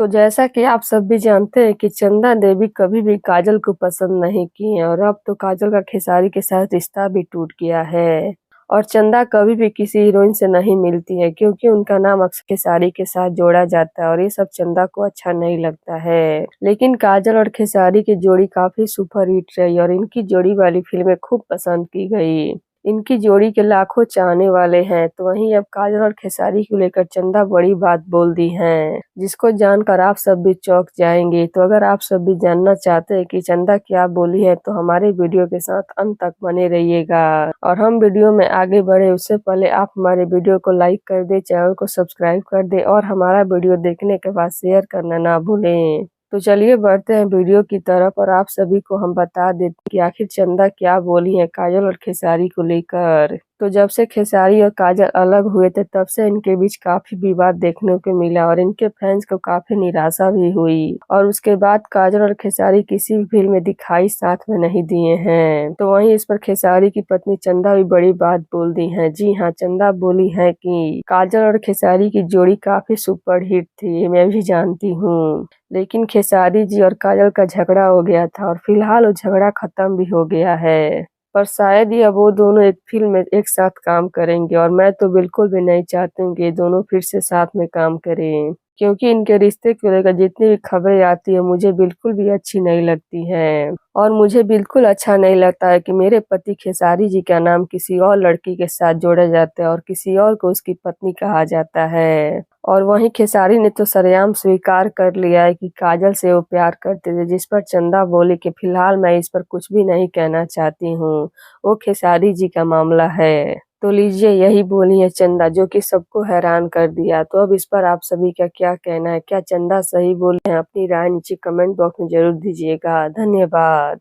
तो जैसा कि आप सब भी जानते हैं कि चंदा देवी कभी भी काजल को पसंद नहीं की हैं और अब तो काजल का खेसारी के साथ रिश्ता भी टूट गया है। और चंदा कभी भी किसी हीरोइन से नहीं मिलती है क्योंकि उनका नाम अक्सर खेसारी के साथ जोड़ा जाता है और ये सब चंदा को अच्छा नहीं लगता है। लेकिन काजल और खेसारी की जोड़ी काफी सुपर हिट रही और इनकी जोड़ी वाली फिल्में खूब पसंद की गई। इनकी जोड़ी के लाखों चाहने वाले हैं, तो वहीं अब काजल और खेसारी को लेकर चंदा बड़ी बात बोल दी है, जिसको जानकर आप सब भी चौंक जाएंगे। तो अगर आप सब भी जानना चाहते हैं कि चंदा क्या बोली है, तो हमारे वीडियो के साथ अंत तक बने रहिएगा। और हम वीडियो में आगे बढ़े उससे पहले आप हमारे वीडियो को लाइक कर दे, चैनल को सब्सक्राइब कर दे और हमारा वीडियो देखने के बाद शेयर करना ना भूलें। तो चलिए बढ़ते हैं वीडियो की तरफ और आप सभी को हम बता देते कि आखिर चंदा क्या बोली है काजल और खेसारी को लेकर। तो जब से खेसारी और काजल अलग हुए थे तब से इनके बीच काफी विवाद देखने को मिला और इनके फैंस को काफी निराशा भी हुई। और उसके बाद काजल और खेसारी किसी भी फिल्म में दिखाई साथ में नहीं दिए हैं। तो वहीं इस पर खेसारी की पत्नी चंदा भी बड़ी बात बोल दी है। जी हाँ, चंदा बोली है कि काजल और खेसारी की जोड़ी काफी सुपर हिट थी, मैं भी जानती हूँ, लेकिन खेसारी जी और काजल का झगड़ा हो गया था और फिलहाल वो झगड़ा खत्म भी हो गया है। पर शायद ही अब वो दोनों एक फिल्म में एक साथ काम करेंगे और मैं तो बिल्कुल भी नहीं चाहती हूँ कि ये दोनों फिर से साथ में काम करें, क्योंकि इनके रिश्ते को लेकर जितनी भी खबरें आती है मुझे बिल्कुल भी अच्छी नहीं लगती है। और मुझे बिल्कुल अच्छा नहीं लगता है कि मेरे पति खेसारी जी का नाम किसी और लड़की के साथ जोड़ा जाता है और किसी और को उसकी पत्नी कहा जाता है। और वहीं खेसारी ने तो सरेआम स्वीकार कर लिया है कि काजल से वो प्यार करते थे, जिस पर चंदा बोली कि फिलहाल मैं इस पर कुछ भी नहीं कहना चाहती हूँ, वो खेसारी जी का मामला है। तो लीजिए, यही बोली है चंदा, जो कि सबको हैरान कर दिया। तो अब इस पर आप सभी का क्या कहना है? क्या चंदा सही बोले हैं? अपनी राय नीचे कमेंट बॉक्स में जरूर दीजिएगा। धन्यवाद।